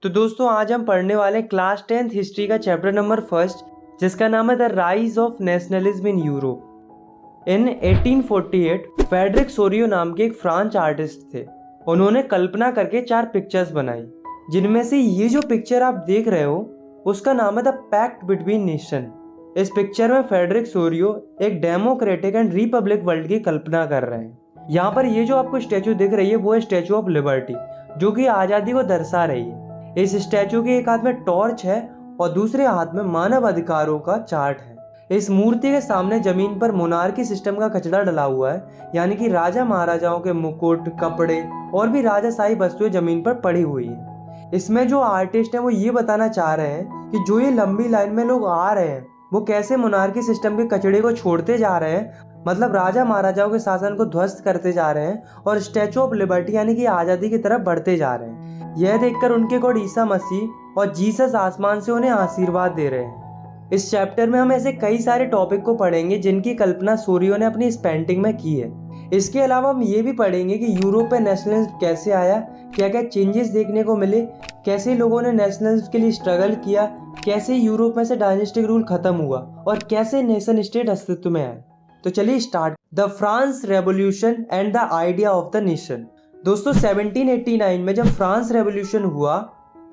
तो दोस्तों आज हम पढ़ने वाले क्लास 10th हिस्ट्री का चैप्टर नंबर फर्स्ट, जिसका नाम है the rise of nationalism in Europe. In 1848 Frederick Sorio नाम के एक फ्रांच आर्टिस्ट थे। उन्होंने कल्पना करके 4 पिक्चर्स बनाई, जिनमें से ये जो पिक्चर आप देख रहे हो उसका नाम है द पैक्ट बिटवीन नेशन। इस पिक्चर में फ्रेडरिक सोरियो एक डेमोक्रेटिक एंड रिपब्लिक वर्ल्ड की कल्पना कर रहे हैं। यहाँ पर ये जो आपको स्टैचू दिख रही है वो है स्टैचू ऑफ लिबर्टी, जो कि आज़ादी को दर्शा रही है। इस स्टैचू के एक हाथ में टॉर्च है और दूसरे हाथ में मानव अधिकारों का चार्ट है। इस मूर्ति के सामने जमीन पर मोनार्की सिस्टम का कचरा डला हुआ है, यानी कि राजा महाराजाओं के मुकुट, कपड़े और भी राजाशाही वस्तुएं जमीन पर पड़ी हुई है। इसमें जो आर्टिस्ट है वो ये बताना चाह रहे हैं कि जो ये लंबी लाइन में लोग आ रहे हैं वो कैसे मोनार्की सिस्टम के कचड़े को छोड़ते जा रहे हैं, मतलब राजा महाराजाओं के शासन को ध्वस्त करते जा रहे हैं और स्टैचू ऑफ लिबर्टी यानी कि आज़ादी की तरफ बढ़ते जा रहे हैं। यह देखकर उनके गॉड ईसा मसीह और जीसस आसमान से उन्हें आशीर्वाद दे रहे हैं। इस चैप्टर में हम ऐसे कई सारे टॉपिक को पढ़ेंगे जिनकी कल्पना सोरियो ने अपनी इस पेंटिंग में की है। इसके अलावा हम ये भी पढ़ेंगे कि यूरोप में नेशनलिज्म कैसे आया, क्या क्या चेंजेस देखने को मिले, कैसे लोगों ने नेशनलिज्म के लिए स्ट्रगल किया, कैसे यूरोप में से डायनेस्टिक रूल खत्म हुआ और कैसे नेशन स्टेट अस्तित्व में आए। तो चलिए start. The France revolution and the idea of the nation. दोस्तों 1789 में जब फ्रांस रेवोल्यूशन हुआ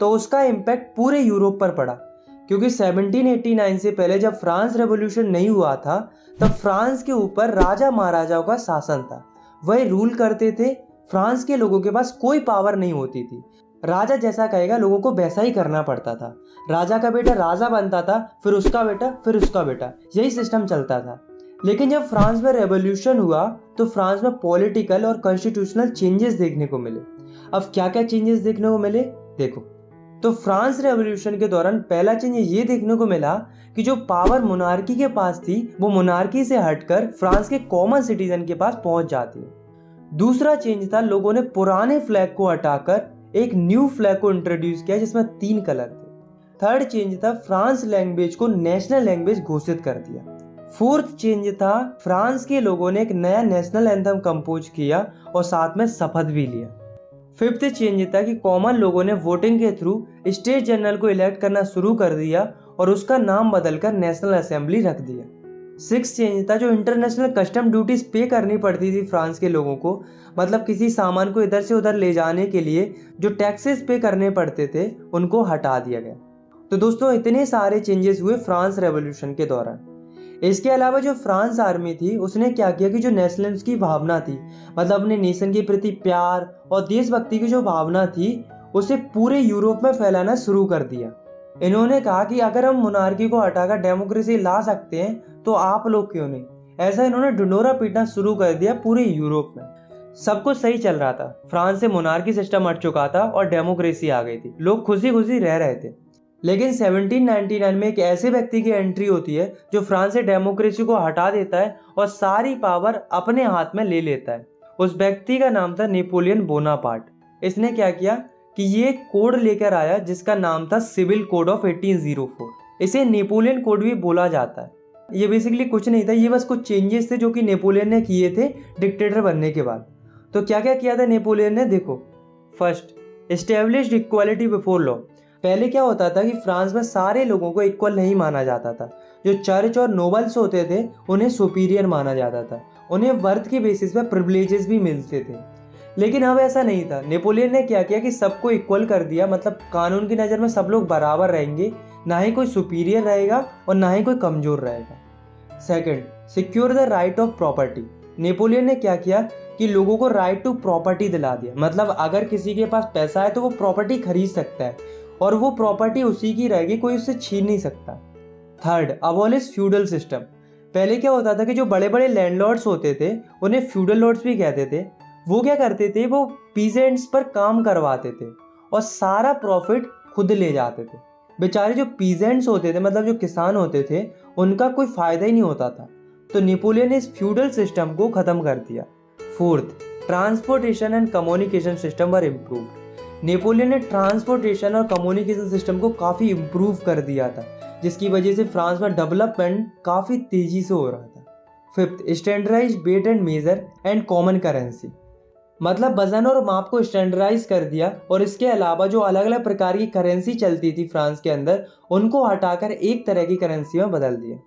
तो उसका इम्पैक्ट पूरे यूरोप पर पड़ा, क्योंकि 1789 से पहले जब फ्रांस रेवोल्यूशन नहीं हुआ था तब फ्रांस के ऊपर राजा महाराजाओं का शासन था। वही रूल करते थे। फ्रांस के लोगों के पास कोई पावर नहीं होती थी। राजा जैसा कहेगा लोगों को वैसा ही करना पड़ता था। राजा का बेटा राजा बनता था, फिर उसका बेटा, फिर उसका बेटा, यही सिस्टम चलता था। लेकिन जब फ्रांस में रेवोल्यूशन हुआ तो फ्रांस में पॉलिटिकल और कॉन्स्टिट्यूशनल चेंजेस देखने को मिले। अब क्या क्या चेंजेस देखने को मिले देखो। तो फ्रांस रेवोल्यूशन के दौरान पहला चेंज ये देखने को मिला कि जो पावर मोनार्की के पास थी वो मोनार्की से हटकर फ्रांस के कॉमन सिटीजन के पास पहुंच जाती है। दूसरा चेंज था लोगों ने पुराने फ्लैग को हटाकर एक न्यू फ्लैग को इंट्रोड्यूस किया जिसमें 3 कलर थे। थर्ड चेंज था फ्रांस लैंग्वेज को नेशनल लैंग्वेज घोषित कर दिया। फोर्थ चेंज था फ्रांस के लोगों ने एक नया नेशनल एंथम कंपोज किया और साथ में शपथ भी लिया। फिफ्थ चेंज था कि कॉमन लोगों ने वोटिंग के थ्रू स्टेट जनरल को इलेक्ट करना शुरू कर दिया और उसका नाम बदलकर नेशनल असेंबली रख दिया। सिक्स्थ चेंज था जो इंटरनेशनल कस्टम ड्यूटीज पे करनी पड़ती थी फ्रांस के लोगों को, मतलब किसी सामान को इधर से उधर ले जाने के लिए जो टैक्सेस पे करने पड़ते थे उनको हटा दिया गया। तो दोस्तों इतने सारे चेंजेस हुए फ्रांस रेवोल्यूशन के दौरान। इसके अलावा जो फ्रांस आर्मी थी उसने क्या किया कि जो नेशनलिज्म की भावना थी, मतलब अपने नेशन के प्रति प्यार और देशभक्ति की जो भावना थी उसे पूरे यूरोप में फैलाना शुरू कर दिया। इन्होंने कहा कि अगर हम मोनार्की को हटाकर डेमोक्रेसी ला सकते हैं तो आप लोग क्यों नहीं। ऐसा इन्होंने ढिंढोरा पीटना शुरू कर दिया पूरे यूरोप में। सब कुछ सही चल रहा था। फ्रांस से मोनार्की सिस्टम हट चुका था और डेमोक्रेसी आ गई थी। लोग खुशी खुशी रह रहे थे। लेकिन 1799 में एक ऐसे व्यक्ति की एंट्री होती है जो फ्रांस से डेमोक्रेसी को हटा देता है और सारी पावर अपने हाथ में ले लेता है। उस व्यक्ति का नाम था नेपोलियन बोनापार्ट। इसने क्या किया कि ये एक कोड लेकर आया जिसका नाम था सिविल कोड ऑफ 1804। इसे नेपोलियन कोड भी बोला जाता है। ये बेसिकली कुछ नहीं था, ये बस कुछ चेंजेस थे जो कि नेपोलियन ने किए थे डिक्टेटर बनने के बाद। तो क्या क्या किया था नेपोलियन ने देखो। First, established equality before law. पहले क्या होता था कि फ्रांस में सारे लोगों को इक्वल नहीं माना जाता था। जो चर्च और नोबल्स होते थे उन्हें सुपीरियर माना जाता था। उन्हें वर्थ के बेसिस पे प्रिविलेजेस भी मिलते थे। लेकिन अब ऐसा नहीं था। नेपोलियन ने क्या किया कि सबको इक्वल कर दिया, मतलब कानून की नज़र में सब लोग बराबर रहेंगे, ना ही कोई सुपीरियर रहेगा और ना ही कोई कमज़ोर रहेगा। Second, secure the right of property. Napoleon ने क्या किया कि लोगों को राइट टू प्रॉपर्टी दिला दिया, मतलब अगर किसी के पास पैसा है तो वो प्रॉपर्टी खरीद सकता है और वो प्रॉपर्टी उसी की रहेगी, कोई उससे छीन नहीं सकता। Third, abolish feudal system. पहले क्या होता था कि जो बड़े बड़े लैंडलॉर्ड्स होते थे उन्हें फ्यूडल लॉर्ड्स भी कहते थे। वो क्या करते थे, वो पीजेंट्स पर काम करवाते थे और सारा प्रॉफिट खुद ले जाते थे। बेचारे जो पीजेंट्स होते थे, मतलब जो किसान होते थे, उनका कोई फायदा ही नहीं होता था। तो नेपोलियन ने इस फ्यूडल सिस्टम को खत्म कर दिया। Fourth, transportation and communication system were improved. Napoleon ने ट्रांसपोर्टेशन और कम्युनिकेशन सिस्टम को काफ़ी इम्प्रूव कर दिया था, जिसकी वजह से फ्रांस में डेवलपमेंट काफ़ी तेज़ी से हो रहा था। Fifth, standardised weight and measure and common currency. मतलब वजन और माप को स्टैंडर्डाइज कर दिया और इसके अलावा जो अलग अलग प्रकार की करेंसी चलती थी फ्रांस के अंदर उनको हटाकर एक तरह की करेंसी में बदल दिया।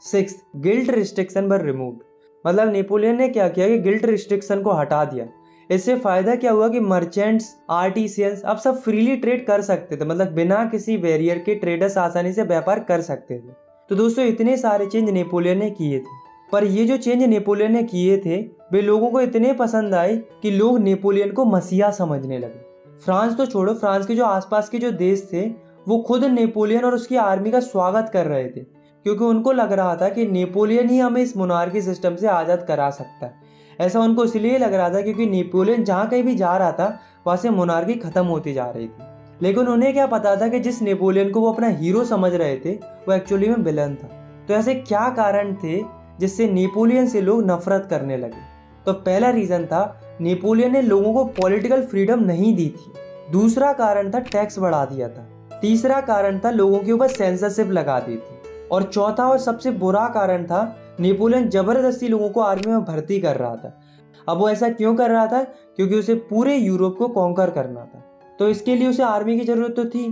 6. गिल्ट रिस्ट्रिक्शन वर रिमूव्ड। मतलब नेपोलियन ने क्या किया कि गिल्ट रिस्ट्रिक्शन को हटा दिया। इससे फायदा क्या हुआ कि मर्चेंट्स, आर्टिसियंस अब सब फ्रीली ट्रेड कर सकते थे, मतलब बिना किसी बैरियर के ट्रेडर्स आसानी से व्यापार कर सकते थे। तो दोस्तों इतने सारे चेंज नेपोलियन ने किए थे, पर ये जो चेंज नेपोलियन ने किए थे वे लोगों को इतने पसंद आए कि लोग नेपोलियन को मसीहा समझने लगे। फ्रांस तो छोड़ो, फ्रांस के जो आसपास के जो देश थे वो खुद नेपोलियन और उसकी आर्मी का स्वागत कर रहे थे, क्योंकि उनको लग रहा था कि नेपोलियन ही हमें इस मोनार्की सिस्टम से आज़ाद करा सकता है। ऐसा उनको इसलिए लग रहा था क्योंकि नेपोलियन जहाँ कहीं भी जा रहा था वहाँ से मोनार्की खत्म होती जा रही थी। लेकिन उन्हें क्या पता था कि जिस नेपोलियन को वो अपना हीरो समझ रहे थे वो एक्चुअली में विलन था। तो ऐसे क्या कारण थे जिससे नेपोलियन से लोग नफरत करने लगे? तो पहला रीज़न था नेपोलियन ने लोगों को पॉलिटिकल फ्रीडम नहीं दी थी। दूसरा कारण था टैक्स बढ़ा दिया था। तीसरा कारण था लोगों के ऊपर सेंसरशिप लगा दी थी। और चौथा और सबसे बुरा कारण था नेपोलियन जबरदस्ती लोगों को आर्मी में भर्ती कर रहा था। अब वो ऐसा क्यों कर रहा था? क्योंकि उसे पूरे यूरोप को कॉन्कर करना था, तो इसके लिए उसे आर्मी की जरूरत तो थी।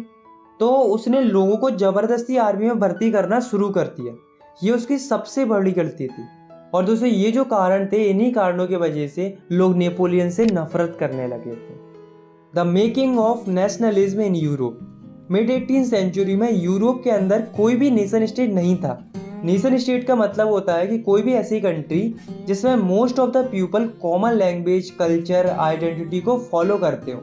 तो उसने लोगों को जबरदस्ती आर्मी में भर्ती करना शुरू कर दिया। ये उसकी सबसे बड़ी गलती थी। और दोस्तों ये जो कारण थे, इन्हीं कारणों की वजह से लोग नेपोलियन से नफरत करने लगे थे। The making of nationalism in Europe. Mid 18th century में यूरोप के अंदर कोई भी नेशन स्टेट नहीं था। नेशन स्टेट का मतलब होता है कि कोई भी ऐसी कंट्री जिसमें most of the people common language, culture, identity को फॉलो करते हो।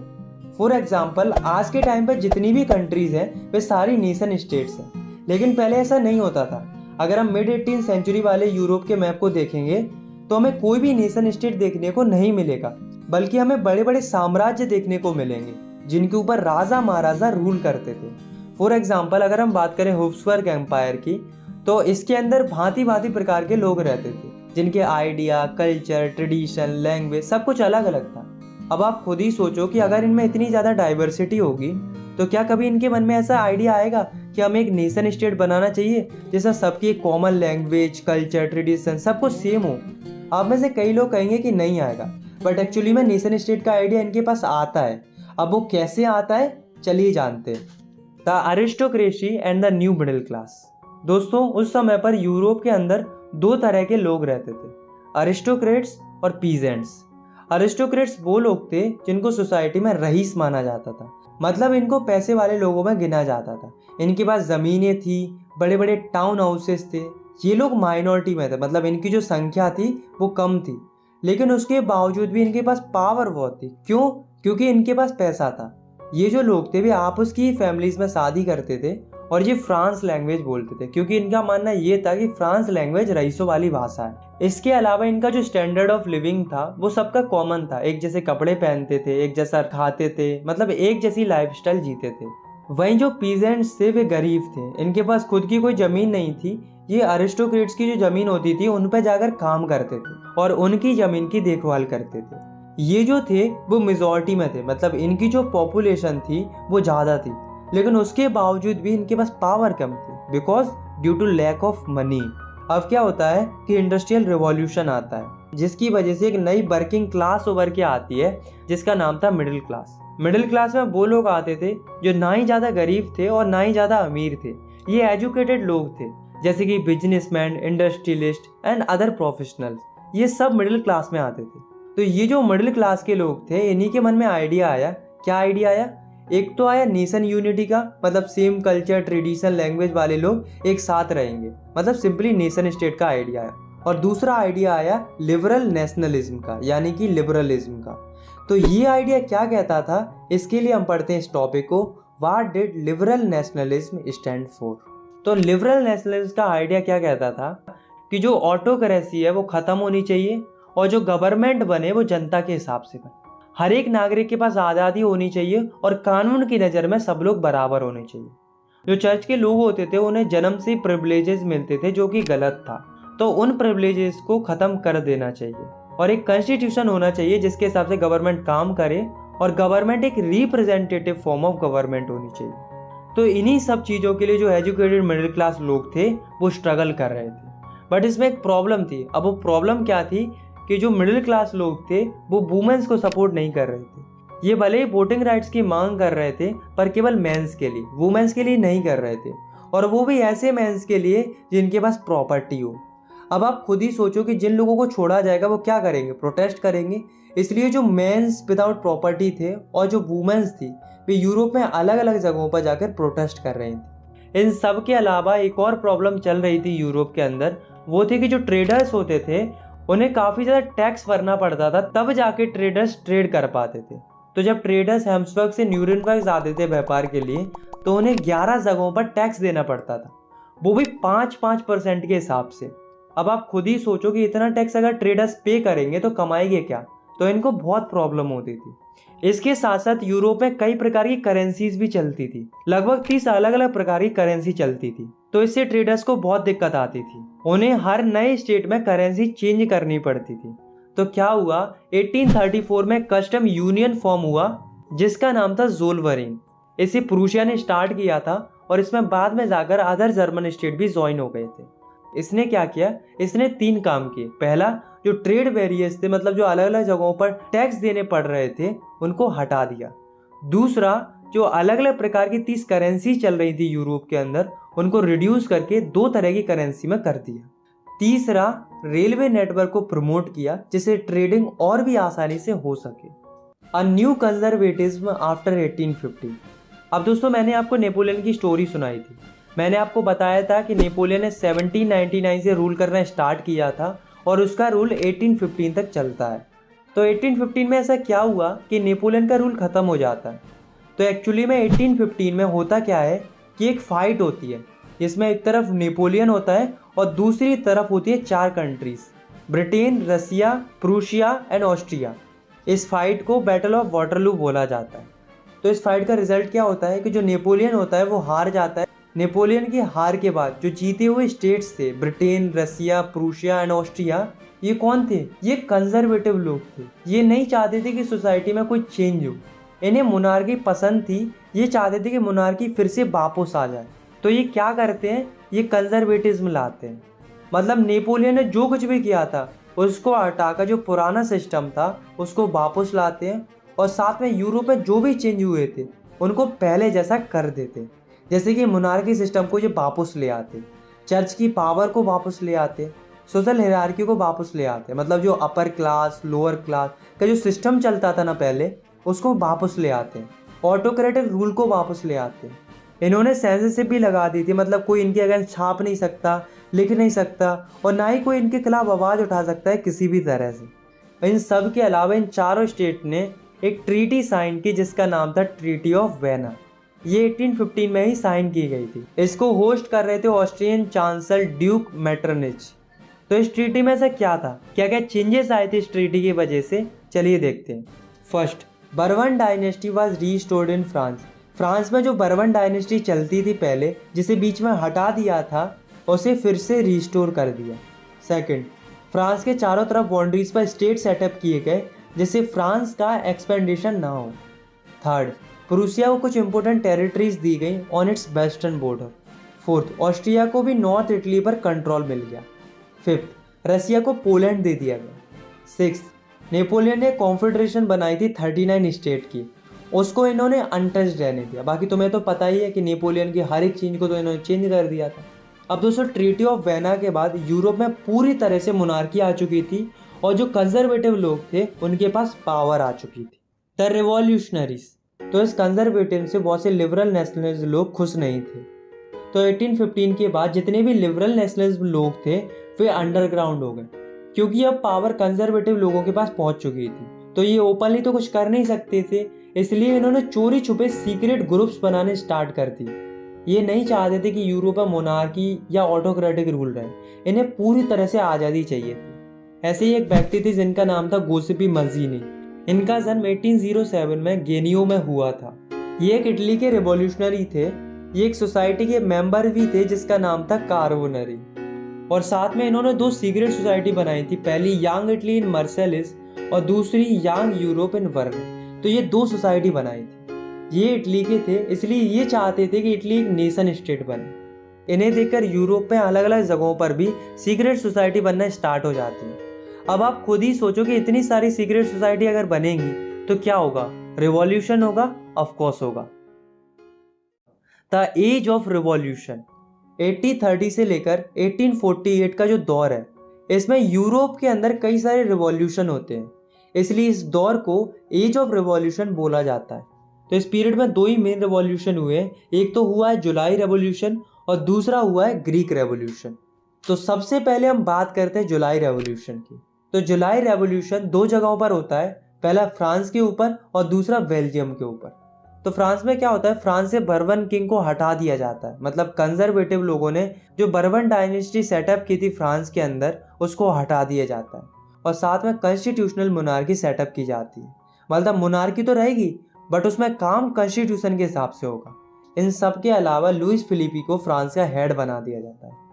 फॉर एग्जाम्पल आज के टाइम पर जितनी भी कंट्रीज हैं वे सारी नेशन स्टेट्स हैं, लेकिन पहले ऐसा नहीं होता था। अगर हम मिड 18th सेंचुरी वाले यूरोप के मैप को देखेंगे तो हमें कोई भी नेशन स्टेट देखने को नहीं मिलेगा, बल्कि हमें बड़े बड़े साम्राज्य देखने को मिलेंगे जिनके ऊपर राजा महाराजा रूल करते थे। फॉर एग्जाम्पल अगर हम बात करें हैब्सबर्ग एम्पायर की, तो इसके अंदर भांति भांति प्रकार के लोग रहते थे जिनके आइडिया, कल्चर, ट्रेडिशन, लैंग्वेज सब कुछ अलग अलग था। अब आप खुद ही सोचो कि अगर इनमें इतनी ज़्यादा डाइवर्सिटी होगी तो क्या कभी इनके मन में ऐसा आइडिया आएगा कि हमें एक नेशन स्टेट बनाना चाहिए जिसमें सबकी कॉमन लैंग्वेज, कल्चर, ट्रेडिशन सब कुछ सेम हो? आप में से कई लोग कहेंगे कि नहीं आएगा, बट एक्चुअली में नेशन स्टेट का आइडिया इनके पास आता है। अब वो कैसे आता है चलिए जानते हैं। The aristocracy and the new middle class. दोस्तों उस समय पर यूरोप के अंदर दो तरह के लोग रहते थे, अरिस्टोक्रेट्स और पीजेंट्स। अरिस्टोक्रेट्स वो लोग थे जिनको सोसाइटी में रईस माना जाता था, मतलब इनको पैसे वाले लोगों में गिना जाता था। इनके पास ज़मीनें थी, बड़े बड़े टाउन हाउसेस थे। ये लोग माइनॉरिटी में थे, मतलब इनकी जो संख्या थी वो कम थी, लेकिन उसके बावजूद भी इनके पास पावर बहुत थी। क्यों? क्योंकि इनके पास पैसा था। ये जो लोग थे वे आपस की फैमिलीज में शादी करते थे और ये फ्रांस लैंग्वेज बोलते थे, क्योंकि इनका मानना ये था कि फ्रांस लैंग्वेज रईसों वाली भाषा है। इसके अलावा इनका जो स्टैंडर्ड ऑफ लिविंग था वो सबका कॉमन था। एक जैसे कपड़े पहनते थे, एक जैसा खाते थे, मतलब एक जैसी लाइफस्टाइल जीते थे। वहीं जो पीजेंट्स थे वे गरीब थे, इनके पास खुद की कोई ज़मीन नहीं थी। ये अरिस्टोक्रेट्स की जो ज़मीन होती थी उन पर जाकर काम करते थे और उनकी ज़मीन की देखभाल करते थे। ये जो थे वो मेजॉरिटी में थे, मतलब इनकी जो पॉपुलेशन थी वो ज़्यादा थी, लेकिन उसके बावजूद भी इनके पास पावर कम थी, because due to lack of money. अब क्या होता है कि इंडस्ट्रियल रिवॉल्यूशन आता है जिसकी वजह से एक नई वर्किंग क्लास उभर के आती है जिसका नाम था मिडिल क्लास। मिडिल क्लास में वो लोग आते थे जो ना ही ज़्यादा गरीब थे और ना ही ज़्यादा अमीर थे। ये एजुकेटेड लोग थे, जैसे कि businessman, industrialist and other professionals, ये सब मिडिल क्लास में आते थे। तो ये जो मिडिल क्लास के लोग थे इन्हीं के मन में आइडिया आया। क्या आइडिया आया? एक तो आया नेशन यूनिटी का, मतलब सेम कल्चर, ट्रेडिशन, लैंग्वेज वाले लोग एक साथ रहेंगे, मतलब सिंपली नेशन स्टेट का आइडिया आया। और दूसरा आइडिया आया लिबरल नेशनलिज्म का, यानी कि लिबरलिज्म का। तो ये आइडिया क्या कहता था, इसके लिए हम पढ़ते हैं इस टॉपिक को, what did liberal nationalism stand for. तो लिबरल नेशनलिज्म का आइडिया क्या कहता था कि जो ऑटोक्रेसी है वो खत्म होनी चाहिए और जो गवर्नमेंट बने वो जनता के हिसाब से बने। हर एक नागरिक के पास आज़ादी होनी चाहिए और कानून की नज़र में सब लोग बराबर होने चाहिए। जो चर्च के लोग होते थे उन्हें जन्म से प्रिविलेजेस मिलते थे जो कि गलत था, तो उन प्रिविलेजेस को ख़त्म कर देना चाहिए और एक कॉन्स्टिट्यूशन होना चाहिए जिसके हिसाब से गवर्नमेंट काम करे और गवर्नमेंट एक रिप्रेजेंटेटिव फॉर्म ऑफ गवर्नमेंट होनी चाहिए। तो इन्हीं सब चीज़ों के लिए जो एजुकेटेड मिडिल क्लास लोग थे वो स्ट्रगल कर रहे थे, बट इसमें एक प्रॉब्लम थी। अब वो प्रॉब्लम क्या थी कि जो मिडिल क्लास लोग थे वो वुमेन्स को सपोर्ट नहीं कर रहे थे। ये भले ही वोटिंग राइट्स की मांग कर रहे थे पर केवल मेंस के लिए, वुमेन्स के लिए नहीं कर रहे थे, और वो भी ऐसे मेंस के लिए जिनके पास प्रॉपर्टी हो। अब आप खुद ही सोचो कि जिन लोगों को छोड़ा जाएगा वो क्या करेंगे, प्रोटेस्ट करेंगे। इसलिए जो मेंस विदाउट प्रॉपर्टी थे और जो वुमेन्स थी वे यूरोप में अलग अलग जगहों पर जाकर प्रोटेस्ट कर रही थी। इन सब के अलावा एक और प्रॉब्लम चल रही थी यूरोप के अंदर, वो थी कि जो ट्रेडर्स होते थे उन्हें काफ़ी ज़्यादा टैक्स भरना पड़ता था, तब जाके ट्रेडर्स ट्रेड कर पाते थे। तो जब ट्रेडर्स हेम्सबर्ग से न्यूरेनबर्ग जाते थे व्यापार के लिए तो उन्हें 11 जगहों पर टैक्स देना पड़ता था, वो भी 5% के हिसाब से। अब आप खुद ही सोचो कि इतना टैक्स अगर ट्रेडर्स पे करेंगे तो कमाएंगे क्या, तो इनको बहुत प्रॉब्लम होती थी। इसके साथ साथ यूरोप में कई प्रकार की करेंसीज भी चलती थी, लगभग 30 अलग अलग प्रकार की करेंसी चलती थी, तो इससे ट्रेडर्स को बहुत दिक्कत आती थी। उन्हें हर नए स्टेट में करेंसी चेंज करनी पड़ती थी। तो क्या हुआ, 1834 में कस्टम यूनियन फॉर्म हुआ जिसका नाम था ज़ोलवेरिन। इसे प्रूशिया ने स्टार्ट किया था और इसमें बाद में जाकर अदर जर्मन स्टेट भी ज्वाइन हो गए थे। इसने क्या किया, इसने 3 काम किए। पहला, जो ट्रेड बैरियर्स थे, मतलब जो अलग अलग जगहों पर टैक्स देने पड़ रहे थे, उनको हटा दिया। दूसरा, जो अलग अलग प्रकार की 30 करेंसी चल रही थी यूरोप के अंदर, उनको रिड्यूस करके 2 तरह की करेंसी में कर दिया। तीसरा, रेलवे नेटवर्क को प्रमोट किया जिससे ट्रेडिंग और भी आसानी से हो सके। A new conservatism after 1850। अब दोस्तों, मैंने आपको नेपोलियन की स्टोरी सुनाई थी। मैंने आपको बताया था कि नेपोलियन ने 1799 से रूल करना स्टार्ट किया था और उसका रूल 1815 तक चलता है। तो 1815 में ऐसा क्या हुआ कि नेपोलियन का रूल ख़त्म हो जाता है। तो एक्चुअली में 1815 में होता क्या है कि एक फ़ाइट होती है जिसमें एक तरफ नेपोलियन होता है और दूसरी तरफ होती है 4 countries, Britain, Russia, Prussia and Austria. इस फाइट को बैटल ऑफ वाटरलू बोला जाता है। तो इस फाइट का रिजल्ट क्या होता है कि जो नेपोलियन होता है वो हार जाता है। नेपोलियन की हार के बाद जो जीते हुए स्टेट्स थे, Britain, Russia, Prussia and Austria, ये कौन थे? ये कंजर्वेटिव लोग थे। ये नहीं चाहते थे कि सोसाइटी में कोई चेंज हो, इन्हें मोनार्की पसंद थी। ये चाहते थे कि मोनार्की फिर से वापस आ जाए। तो ये क्या करते हैं, ये कंजर्वेटिज्म लाते हैं। मतलब नेपोलियन ने जो कुछ भी किया था उसको हटाकर जो पुराना सिस्टम था उसको वापस लाते हैं, और साथ में यूरोप में जो भी चेंज हुए थे उनको पहले जैसा कर देते। जैसे कि मोनार्की सिस्टम को ये वापस ले आते, चर्च की पावर को वापस ले आते, सोशल हायरार्की को वापस ले आते। मतलब जो अपर क्लास लोअर क्लास का जो सिस्टम चलता था ना पहले, उसको वापस ले आते हैं। ऑटोक्रेटिक रूल को वापस ले आते हैं। इन्होंने सेंसरशिप भी लगा दी थी, मतलब कोई इनके अगेंस्ट छाप नहीं सकता, लिख नहीं सकता, और ना ही कोई इनके खिलाफ आवाज़ उठा सकता है किसी भी तरह से। इन सब के अलावा इन चारों स्टेट ने एक ट्रीटी साइन की जिसका नाम था ट्रीटी ऑफ वेना। ये 1815 में ही साइन की गई थी। इसको होस्ट कर रहे थे ऑस्ट्रियन चांसलर ड्यूक मेटरनिच। तो इस ट्रीटी में से क्या था, क्या क्या चेंजेस आए थे इस ट्रीटी की वजह से, चलिए देखते हैं। First, bourbon dynasty was restored in France. France में जो बर्बन डायनेस्टी चलती थी पहले, जिसे बीच में हटा दिया था, उसे फिर से रीस्टोर कर दिया। सेकंड, फ्रांस के चारों तरफ बाउंड्रीज पर स्टेट सेटअप किए गए जिससे फ्रांस का एक्सपेंडेशन ना हो। थर्ड, प्रूसिया को कुछ इंपॉर्टेंट टेरिटरीज दी गई on it's western border. Fourth, Austria को भी नॉर्थ इटली पर कंट्रोल मिल गया। फिफ्थ, रसिया को पोलैंड दे दिया गया। सिक्स्थ, नेपोलियन ने कॉन्फेडरेशन बनाई थी 39 स्टेट की, उसको इन्होंने अनटच्ड रहने दिया। बाकी तुम्हें तो पता ही है कि नेपोलियन की हर एक चीज़ को तो इन्होंने चेंज कर दिया था। अब दोस्तों, ट्रीटी ऑफ वेना के बाद यूरोप में पूरी तरह से मोनार्की आ चुकी थी और जो कंजर्वेटिव लोग थे उनके पास पावर आ चुकी थी। The revolutionaries. तो इस कंजर्वेटिव से बहुत से लिबरल नेशनलिस्ट लोग खुश नहीं थे। तो 1815 के बाद जितने भी लिबरल नेशनलिस्ट लोग थे वे अंडरग्राउंड हो गए, क्योंकि अब पावर कंजर्वेटिव लोगों के पास पहुंच चुकी थी। तो ये ओपनली तो कुछ कर नहीं सकते थे, इसलिए इन्होंने चोरी छुपे सीक्रेट ग्रुप्स बनाने स्टार्ट कर दिए। ये नहीं चाहते थे कि यूरोप में मोनार्की या ऑटोक्रेटिक रूल रहे, इन्हें पूरी तरह से आज़ादी चाहिए थी। ऐसे ही एक व्यक्ति थे जिनका नाम था गोसिपी मज़ीनी। इनका जन्म 1807 में गेनियो में हुआ था। ये एक इटली के रिवॉल्यूशनरी थे। ये एक सोसाइटी के मेंबर भी थे जिसका नाम था कार्बोनरी, और साथ में इन्होंने 2 सीक्रेट सोसाइटी बनाई थी, पहली यंग इटली इन मार्सेलिस और दूसरी यंग यूरोप इन वर्न। तो ये 2 सोसाइटी बनाई थी। ये इटली के थे, इसलिए ये चाहते थे कि इटली एक नेशन स्टेट बने। इन्हें देखकर यूरोप में अलग अलग जगहों पर भी सीक्रेट सोसाइटी बनना स्टार्ट हो जाती है। अब आप खुद ही सोचो कि इतनी सारी सीक्रेट सोसाइटी अगर बनेगी तो क्या होगा? रिवॉल्यूशन होगा, ऑफ कोर्स होगा। द एज ऑफ रिवॉल्यूशन 1830 से लेकर 1848 का जो दौर है, इसमें यूरोप के अंदर कई सारे रिवॉल्यूशन होते हैं, इसलिए इस दौर को एज ऑफ रिवॉल्यूशन बोला जाता है। तो इस पीरियड में दो ही मेन रिवॉल्यूशन हुए हैं, एक तो हुआ है जुलाई रेवोल्यूशन और दूसरा हुआ है ग्रीक रेवोल्यूशन। तो सबसे पहले हम बात करते हैं जुलाई रेवोल्यूशन की। तो जुलाई रेवोल्यूशन दो जगहों पर होता है, पहला फ्रांस के ऊपर और दूसरा बेल्जियम के ऊपर। तो फ्रांस में क्या होता है, फ्रांस से बर्बन किंग को हटा दिया जाता है, मतलब कंजर्वेटिव लोगों ने जो बर्बन डायनेस्टी सेटअप की थी फ्रांस के अंदर, उसको हटा दिया जाता है और साथ में कॉन्स्टिट्यूशनल मोनार्की सेटअप की जाती है। मतलब मोनार्की तो रहेगी बट उसमें काम कॉन्स्टिट्यूशन के हिसाब से होगा। इन सब के अलावा लुइस फिलिपी को फ्रांस का हेड बना दिया जाता है।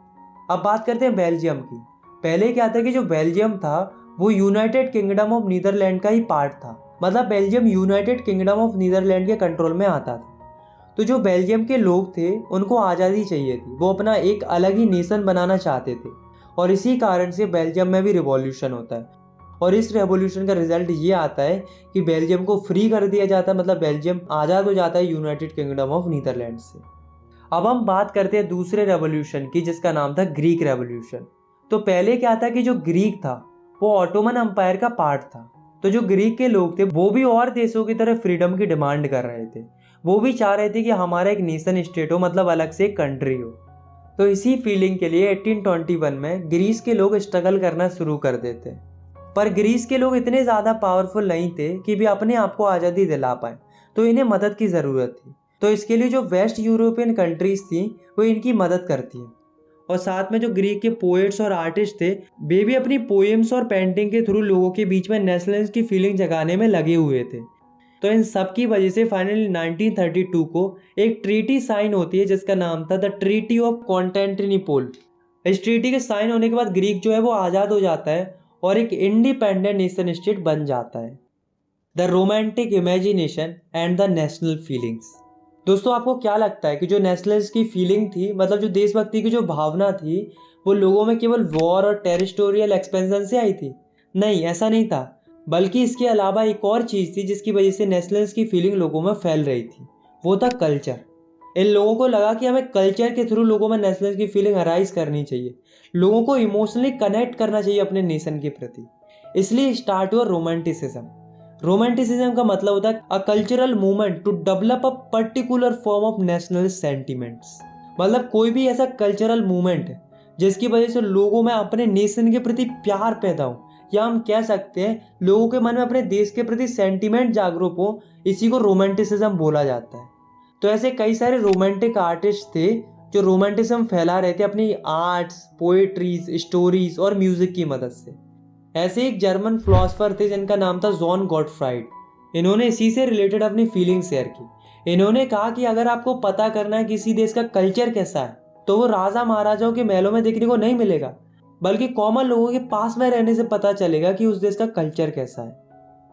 अब बात करते हैं बेल्जियम की। पहले क्या था कि जो बेल्जियम था वो यूनाइटेड किंगडम ऑफ नीदरलैंड का ही पार्ट था, मतलब Belgium United Kingdom of Netherland के कंट्रोल में आता था। तो जो बेल्जियम के लोग थे उनको आज़ादी चाहिए थी, वो अपना एक अलग ही नेशन बनाना चाहते थे और इसी कारण से बेल्जियम में भी रिवॉल्यूशन होता है और इस रेवोल्यूशन का रिजल्ट ये आता है कि बेल्जियम को फ्री कर दिया जाता है, मतलब बेल्जियम आज़ाद हो जाता है यूनाइटेड किंगडम ऑफ नीदरलैंड से। अब हम बात करते हैं दूसरे रेवोल्यूशन की जिसका नाम था ग्रीक रेवोल्यूशन। तो पहले क्या था कि जो ग्रीक था वो ऑटोमन एम्पायर का पार्ट था। तो जो ग्रीक के लोग थे वो भी और देशों की तरह फ्रीडम की डिमांड कर रहे थे, वो भी चाह रहे थे कि हमारा एक नेशन स्टेट हो, मतलब अलग से एक कंट्री हो। तो इसी फीलिंग के लिए 1821 में ग्रीस के लोग स्ट्रगल करना शुरू कर देते, पर ग्रीस के लोग इतने ज़्यादा पावरफुल नहीं थे कि भी अपने आप को आज़ादी दिला पाए, तो इन्हें मदद की ज़रूरत थी। तो इसके लिए जो वेस्ट यूरोपियन कंट्रीज़ थी वो इनकी मदद करती हैं और साथ में जो ग्रीक के पोएट्स और आर्टिस्ट थे वे भी अपनी पोएम्स और पेंटिंग के थ्रू लोगों के बीच में नेशनलिज्म की फीलिंग जगाने में लगे हुए थे। तो इन सब की वजह से फाइनली 1932 को एक ट्रीटी साइन होती है जिसका नाम था द ट्रीटी ऑफ कॉन्स्टेंटिनोपल। इस ट्रीटी के साइन होने के बाद ग्रीक जो है वो आज़ाद हो जाता है और एक इंडिपेंडेंट नेशन स्टेट बन जाता है। The romantic imagination and the national feelings. दोस्तों आपको क्या लगता है कि जो नेशनलिस्ट की फीलिंग थी, मतलब जो देशभक्ति की जो भावना थी, वो लोगों में केवल वॉर और टेरिटोरियल एक्सपेंशन से आई थी? नहीं, ऐसा नहीं था, बल्कि इसके अलावा एक और चीज़ थी जिसकी वजह से नेशनलिस्ट की फीलिंग लोगों में फैल रही थी, वो था कल्चर। इन लोगों को लगा कि हमें कल्चर के थ्रू लोगों में नेशनलिस्ट की फीलिंग अराइज करनी चाहिए, लोगों को इमोशनली कनेक्ट करना चाहिए अपने नेशन के प्रति, इसलिए स्टार्ट हुआ रोमांटिसिज्म। रोमांटिसिज्म का मतलब होता है a cultural movement to develop a particular form of national sentiments. मतलब कोई भी ऐसा कल्चरल मूवमेंट है जिसकी वजह से लोगों में अपने नेशन के प्रति प्यार पैदा हो, या हम कह सकते हैं लोगों के मन में अपने देश के प्रति सेंटिमेंट जागरूक हो, इसी को रोमांटिसिज्म बोला जाता है। तो ऐसे कई सारे रोमांटिक आर्टिस्ट थे जो रोमांटिज्म फैला रहे थे अपनी आर्ट्स, पोएट्रीज, स्टोरीज और म्यूजिक की मदद से। ऐसे एक जर्मन फिलोसोफर थे जिनका नाम था जॉन गॉटफ्राइड। इन्होंने इसी से रिलेटेड अपनी फीलिंग शेयर की। इन्होंने कहा कि अगर आपको पता करना है किसी देश का कल्चर कैसा है तो वो राजा महाराजाओं के महलों में देखने को नहीं मिलेगा, बल्कि कॉमन लोगों के पास में रहने से पता चलेगा कि उस देश का कल्चर कैसा है।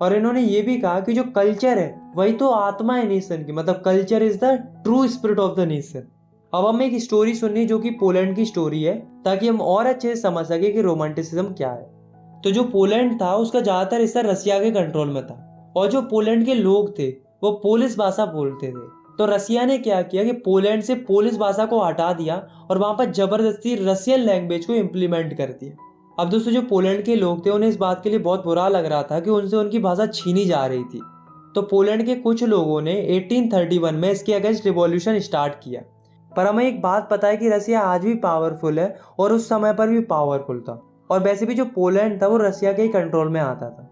और इन्होंने ये भी कहा कि जो कल्चर है वही तो आत्मा है नेशन की, मतलब culture is the true spirit of the nation. अब हमें एक स्टोरी सुननी जो कि पोलैंड की स्टोरी है, ताकि हम और अच्छे से समझ सके कि रोमांटिसिज्म क्या है। तो जो पोलैंड था उसका ज़्यादातर हिस्सा रसिया के कंट्रोल में था और जो पोलैंड के लोग थे वो पोलिश भाषा बोलते थे। तो रसिया ने क्या किया कि पोलैंड से पोलिश भाषा को हटा दिया और वहाँ पर ज़बरदस्ती रसियन लैंग्वेज को इम्प्लीमेंट कर दिया। अब दोस्तों जो पोलैंड के लोग थे उन्हें इस बात के लिए बहुत बुरा लग रहा था कि उनसे उनकी भाषा छीनी जा रही थी। तो पोलैंड के कुछ लोगों ने 1831 में इसके अगेंस्ट रिवॉल्यूशन स्टार्ट किया। पर हमें एक बात पता है कि रसिया आज भी पावरफुल है और उस समय पर भी पावरफुल था, और वैसे भी जो पोलैंड था वो रसिया के ही कंट्रोल में आता था।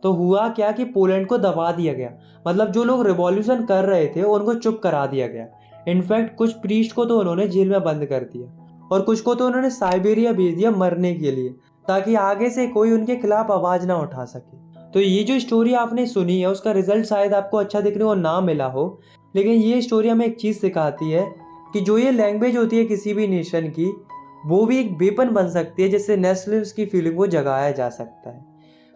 तो हुआ क्या कि पोलैंड को दबा दिया गया, मतलब जो लोग रिवॉल्यूशन कर रहे थे उनको चुप करा दिया गया। इनफैक्ट कुछ प्रीस्ट को तो उन्होंने जेल में बंद कर दिया और कुछ को तो उन्होंने साइबेरिया भेज दिया मरने के लिए, ताकि आगे से कोई उनके खिलाफ आवाज़ ना उठा सके। तो ये जो स्टोरी आपने सुनी है उसका रिजल्ट शायद आपको अच्छा देखने को ना मिला हो, लेकिन ये स्टोरी हमें एक चीज़ सिखाती है कि जो ये लैंग्वेज होती है किसी भी नेशन की, वो भी एक वेपन बन सकती है जिससे नेशनलिज्म की फीलिंग को जगाया जा सकता है।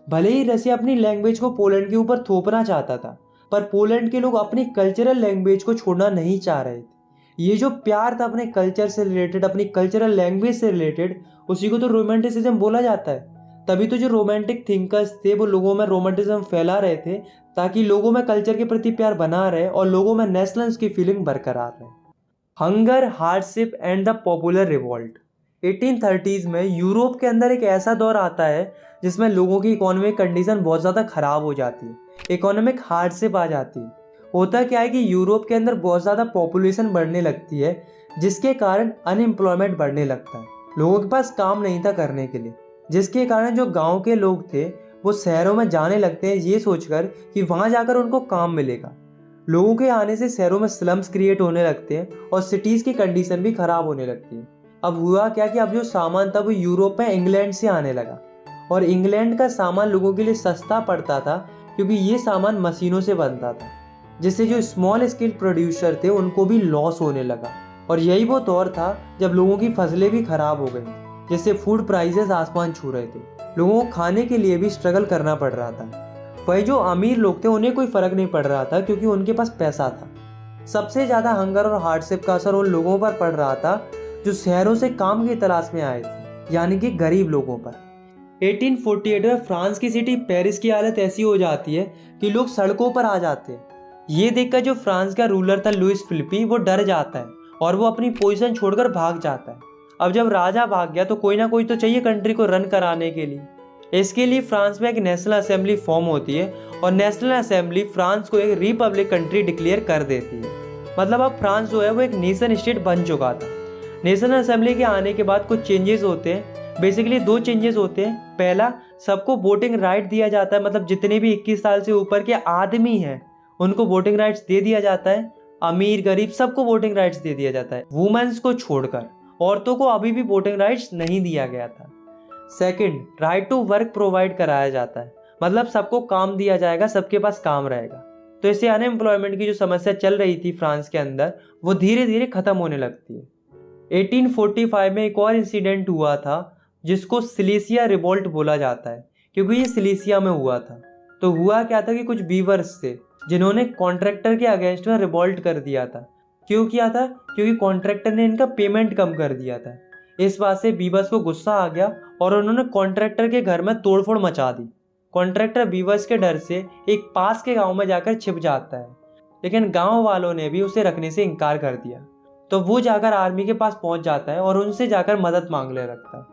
भले ही रसिया अपनी लैंग्वेज को पोलैंड के ऊपर थोपना चाहता था, पर पोलैंड के लोग अपनी कल्चरल लैंग्वेज को छोड़ना नहीं चाह रहे थे। ये जो प्यार था अपने कल्चर से रिलेटेड, अपनी कल्चरल लैंग्वेज से रिलेटेड, उसी को तो रोमांटिसिज्म बोला जाता है। तभी तो जो रोमांटिक थिंकर्स थे वो लोगों में रोमांटिज्म फैला रहे थे ताकि लोगों में कल्चर के प्रति प्यार बना रहे और लोगों में नेशनल्स की फीलिंग बरकरार रहे। Hunger, hardship and the popular revolt. 1830s में यूरोप के अंदर एक ऐसा दौर आता है जिसमें लोगों की इकोनॉमिक कंडीशन बहुत ज़्यादा ख़राब हो जाती है, इकोनॉमिक हार्डशिप आ जाती है। होता क्या है कि यूरोप के अंदर बहुत ज़्यादा पॉपुलेशन बढ़ने लगती है, जिसके कारण अनएम्प्लॉयमेंट बढ़ने लगता है। लोगों के पास काम नहीं था करने के लिए, जिसके कारण जो गांव के लोग थे वो शहरों में जाने लगते हैं ये सोचकर कि वहां जाकर उनको काम मिलेगा। लोगों के आने से शहरों में स्लम्स क्रिएट होने लगते हैं और सिटीज़ की कंडीशन भी ख़राब होने लगती है। अब हुआ क्या कि अब जो सामान था वो यूरोप में इंग्लैंड से आने लगा और इंग्लैंड का सामान लोगों के लिए सस्ता पड़ता था क्योंकि ये सामान मशीनों से बनता था, जिससे जो स्मॉल स्केल प्रोड्यूसर थे उनको भी लॉस होने लगा। और यही वो दौर था जब लोगों की फसलें भी खराब हो गई, जिससे फूड प्राइसेस आसमान छू रहे थे। लोगों को खाने के लिए भी स्ट्रगल करना पड़ रहा था। वही जो अमीर लोग थे उन्हें कोई फर्क नहीं पड़ रहा था क्योंकि उनके पास पैसा था। सबसे ज़्यादा हंगर और हार्डशिप का असर उन लोगों पर पड़ रहा था जो शहरों से काम की तलाश में आए थे, यानी कि गरीब लोगों पर। 1848 में फ्रांस की सिटी पेरिस की हालत ऐसी हो जाती है कि लोग सड़कों पर आ जाते हैं। ये देखकर जो फ्रांस का रूलर था लुइस फिलिपी, वो डर जाता है और वो अपनी पोजीशन छोड़कर भाग जाता है। अब जब राजा भाग गया तो कोई ना कोई तो चाहिए कंट्री को रन कराने के लिए। इसके लिए फ्रांस में एक नेशनल असेंबली फॉर्म होती है और नेशनल असेंबली फ्रांस को एक रिपब्लिक कंट्री डिक्लेयर कर देती है। मतलब अब फ्रांस जो है वो एक नेशन स्टेट बन चुका था। नेशनल असेंबली के आने के बाद कुछ चेंजेस होते हैं। बेसिकली 2 चेंजेस होते हैं। पहला, सबको वोटिंग राइट दिया जाता है, मतलब जितने भी 21 साल से ऊपर के आदमी हैं उनको वोटिंग राइट्स दे दिया जाता है। अमीर गरीब सबको वोटिंग राइट्स दे दिया जाता है, वुमेन्स को छोड़कर। औरतों को अभी भी वोटिंग राइट्स नहीं दिया गया था। Second, right to work provide कराया जाता है, मतलब सबको काम दिया जाएगा, सबके पास काम रहेगा। तो इससे अनएम्प्लॉयमेंट की जो समस्या चल रही थी फ्रांस के अंदर वो धीरे धीरे खत्म होने लगती है। 1845 में एक और इंसिडेंट हुआ था जिसको सिलेसिया रिवॉल्ट बोला जाता है, क्योंकि ये सिलेसिया में हुआ था। तो हुआ क्या था कि कुछ वीवर्स थे जिन्होंने कॉन्ट्रैक्टर के अगेंस्ट में रिवॉल्ट कर दिया था। क्यों किया था? क्योंकि कॉन्ट्रैक्टर ने इनका पेमेंट कम कर दिया था। इस बात से बीवर्स को गुस्सा आ गया और उन्होंने कॉन्ट्रैक्टर के घर में तोड़फोड़ मचा दी। कॉन्ट्रैक्टर बीवर्स के डर से एक पास के गांव में जाकर छिप जाता है, लेकिन गांव वालों ने भी उसे रखने से इनकार कर दिया। तो वो जाकर आर्मी के पास पहुंच जाता है और उनसे जाकर मदद मांगने लगता है।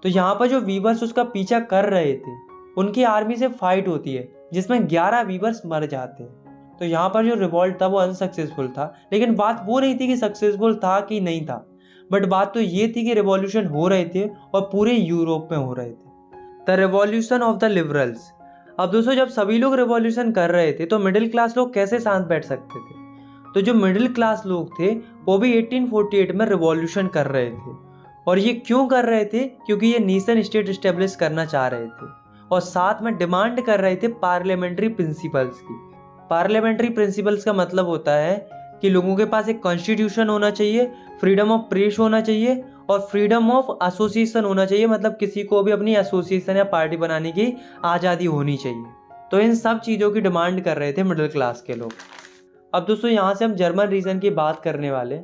तो यहाँ पर जो वीवर्स उसका पीछा कर रहे थे उनकी आर्मी से फाइट होती है जिसमें 11 वीवर्स मर जाते हैं। तो यहाँ पर जो रिवॉल्ट था वो अनसक्सेसफुल था, लेकिन बात वो नहीं थी कि सक्सेसफुल था कि नहीं था, बट बात तो ये थी कि रिवॉल्यूशन हो रहे थे और पूरे यूरोप में हो रहे थे। The revolution of the liberals. अब दोस्तों, जब सभी लोग रिवॉल्यूशन कर रहे थे तो मिडिल क्लास लोग कैसे शांत बैठ सकते थे? तो जो मिडिल क्लास लोग थे वो भी 1848 में रिवॉल्यूशन कर रहे थे। और ये क्यों कर रहे थे? क्योंकि ये नेशन स्टेट इस्टेब्लिश करना चाह रहे थे और साथ में डिमांड कर रहे थे पार्लियामेंट्री प्रिंसिपल्स की। पार्लियामेंट्री प्रिंसिपल्स का मतलब होता है कि लोगों के पास एक कॉन्स्टिट्यूशन होना चाहिए, फ्रीडम ऑफ प्रेस होना चाहिए और फ्रीडम ऑफ एसोसिएशन होना चाहिए, मतलब किसी को भी अपनी एसोसिएशन या पार्टी बनाने की आज़ादी होनी चाहिए। तो इन सब चीज़ों की डिमांड कर रहे थे मिडिल क्लास के लोग। अब दोस्तों, यहाँ से हम जर्मन रीजन की बात करने वाले।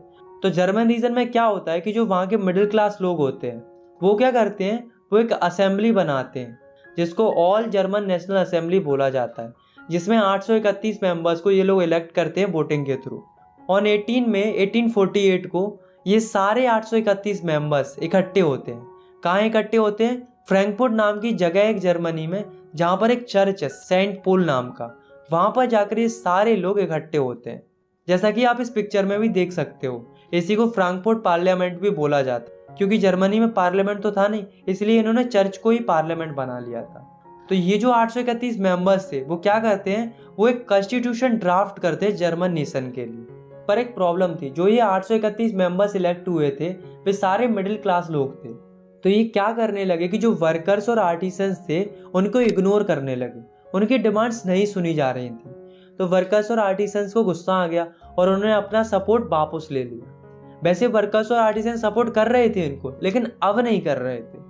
तो जर्मन रीजन में क्या होता है कि जो वहाँ के मिडिल क्लास लोग होते हैं वो क्या करते हैं, वो एक असेंबली बनाते हैं जिसको ऑल जर्मन नेशनल असेंबली बोला जाता है, जिसमें 831 मेंबर्स को ये लोग इलेक्ट करते हैं वोटिंग के थ्रू। ऑन 18 मई 1848 को ये सारे 831 मेंबर्स इकट्ठे होते हैं। कहाँ इकट्ठे होते हैं? फ्रैंकफर्ट नाम की जगह है एक जर्मनी में, जहाँ पर एक चर्च है सेंट पोल नाम का। वहाँ पर जाकर ये सारे लोग इकट्ठे होते हैं, जैसा कि आप इस पिक्चर में भी देख सकते हो। इसी को फ्रैंकफर्ट पार्लियामेंट भी बोला जाता है, क्योंकि जर्मनी में पार्लियामेंट तो था नहीं, इसलिए इन्होंने चर्च को ही पार्लियामेंट बना लिया था। तो ये जो 831 मेंबर्स थे वो क्या करते हैं, वो एक कॉन्स्टिट्यूशन ड्राफ्ट करते हैं जर्मन नेशन के लिए। पर एक प्रॉब्लम थी, जो ये 831 मेंबर्स इलेक्ट हुए थे वे सारे मिडिल क्लास लोग थे। तो ये क्या करने लगे कि जो वर्कर्स और आर्टिसंस थे उनको इग्नोर करने लगे, उनकी डिमांड्स नहीं सुनी जा रही थी। तो वर्कर्स और आर्टिसंस को गुस्सा आ गया और उन्होंने अपना सपोर्ट वापस ले लिया। वैसे वर्कर्स और आर्टिसन सपोर्ट कर रहे थे इनको, लेकिन अब नहीं कर रहे थे।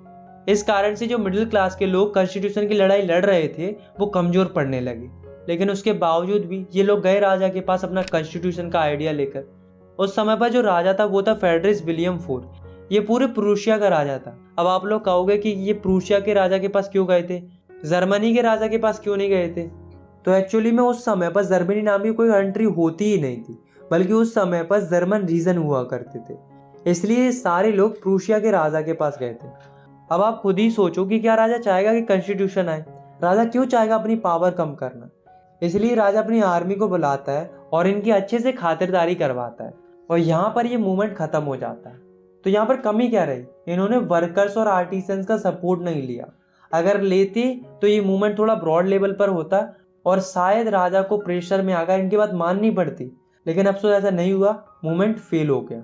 इस कारण से जो मिडिल क्लास के लोग कॉन्स्टिट्यूशन की लड़ाई लड़ रहे थे वो कमजोर पड़ने लगे। लेकिन उसके बावजूद भी ये लोग गए राजा के पास अपना कॉन्स्टिट्यूशन का आइडिया लेकर। उस समय पर जो राजा था वो था फ्रेडरिक विलियम IV। ये पूरे प्रूशिया का राजा था। अब आप लोग कहोगे कि ये प्रूशिया के राजा के पास क्यों गए थे, जर्मनी के राजा के पास क्यों नहीं गए थे? तो एक्चुअली में उस समय पर जर्मनी नाम की कोई कंट्री होती ही नहीं थी, बल्कि उस समय पर जर्मन रीजन हुआ करते थे, इसलिए सारे लोग प्रूशिया के राजा के पास गए थे। अब आप खुद ही सोचो कि क्या राजा चाहेगा कि कॉन्स्टिट्यूशन आए? राजा क्यों चाहेगा अपनी पावर कम करना? इसलिए राजा अपनी आर्मी को बुलाता है और इनकी अच्छे से खातिरदारी करवाता है, और यहाँ पर ये मूवमेंट खत्म हो जाता है। तो यहाँ पर कमी क्या रही? इन्होंने वर्कर्स और आर्टिसंस का सपोर्ट नहीं लिया। अगर लेते तो ये मूवमेंट थोड़ा ब्रॉड लेवल पर होता और शायद राजा को प्रेशर में आकर इनकी बात माननी पड़ती, लेकिन अफसोस ऐसा नहीं हुआ, मूवमेंट फेल हो गया।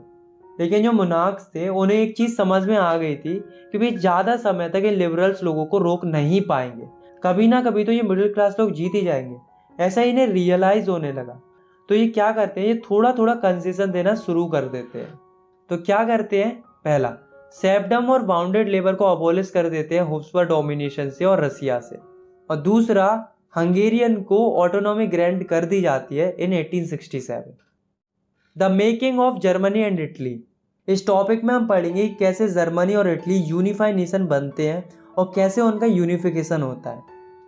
लेकिन जो मोनार्क्स थे उन्हें एक चीज़ समझ में आ गई थी कि वे ज़्यादा समय तक इन लिबरल्स लोगों को रोक नहीं पाएंगे, कभी ना कभी तो ये मिडिल क्लास लोग जीत ही जाएंगे। ऐसा इन्हें रियलाइज होने लगा। तो ये क्या करते हैं, ये थोड़ा थोड़ा कंसेशन देना शुरू कर देते हैं। तो क्या करते हैं? पहला, सेफ्डम और बाउंडेड लेबर को अबॉलिश कर देते हैं हब्सबर्ग डोमिनेशन से और रसिया से। और दूसरा, हंगेरियन को ऑटोनॉमी ग्रांट कर दी जाती है इन 1867। The making of Germany and Italy. इस टॉपिक में हम पढ़ेंगे कि कैसे जर्मनी और इटली यूनिफाइड नेशन बनते हैं और कैसे उनका यूनिफिकेशन होता है।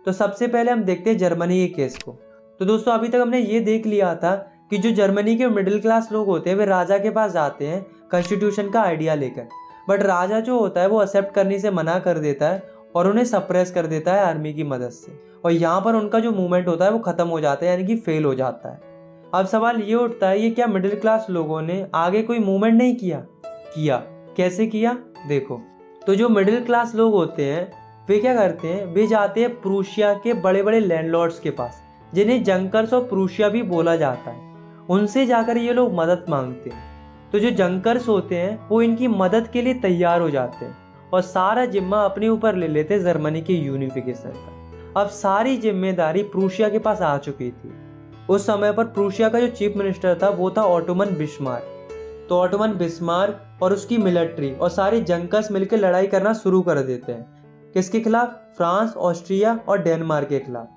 तो सबसे पहले हम देखते हैं जर्मनी के केस को। तो दोस्तों, अभी तक हमने ये देख लिया था कि जो जर्मनी के मिडिल क्लास लोग होते हैं वे राजा के पास जाते हैं कॉन्स्टिट्यूशन का आइडिया लेकर, बट राजा जो होता है वो एक्सेप्ट करने से मना कर देता है और उन्हें सप्रेस कर देता है आर्मी की मदद से, और यहाँ पर उनका जो मूवमेंट होता है वो खत्म हो जाता है, यानी कि फेल हो जाता है। अब सवाल ये उठता है, ये क्या मिडिल क्लास लोगों ने आगे कोई मूवमेंट नहीं किया? कैसे किया? देखो, तो जो मिडिल क्लास लोग होते हैं वे क्या करते हैं, वे जाते हैं प्रूशिया के बड़े बड़े लैंडलॉर्ड्स के पास, जिन्हें जंकर्स ऑफ प्रूशिया भी बोला जाता है। उनसे जाकर ये लोग मदद मांगते हैं। तो जो जंकर्स होते हैं वो इनकी मदद के लिए तैयार हो जाते हैं और सारा जिम्मा अपने ऊपर ले लेते जर्मनी के यूनिफिकेशन का। अब सारी जिम्मेदारी प्रूशिया के पास आ चुकी थी। उस समय पर प्रूशिया का जो चीफ मिनिस्टर था वो था ऑटोमन बिस्मार्क। तो ऑटोमन बिस्मार्क और उसकी मिलिट्री और सारे जंकर्स मिलकर लड़ाई करना शुरू कर देते हैं। किसके खिलाफ? फ्रांस, ऑस्ट्रिया और डेनमार्क के खिलाफ।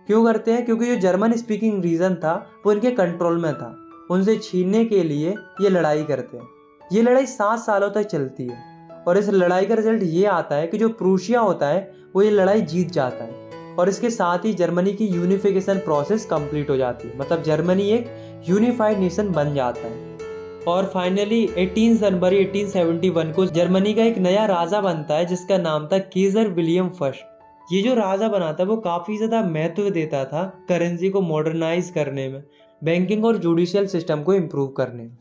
क्यों करते हैं? क्योंकि जो जर्मन स्पीकिंग रीजन था वो इनके कंट्रोल में था, उनसे छीनने के लिए ये लड़ाई करते हैं। ये लड़ाई 7 सालों तक चलती है और इस लड़ाई का रिजल्ट ये आता है कि जो प्रूशिया होता है वो ये लड़ाई जीत जाता है, और इसके साथ ही जर्मनी की यूनिफिकेशन प्रोसेस कंप्लीट हो जाती है, मतलब जर्मनी एक यूनिफाइड नेशन बन जाता है। और फाइनली 18 जनवरी 1871 को जर्मनी का एक नया राजा बनता है जिसका नाम था केजर विलियम फर्स्ट। ये जो राजा बना था वो काफ़ी ज़्यादा महत्व देता था करेंसी को मॉडर्नाइज करने में, बैंकिंग और जुडिशियल सिस्टम को इम्प्रूव करने में।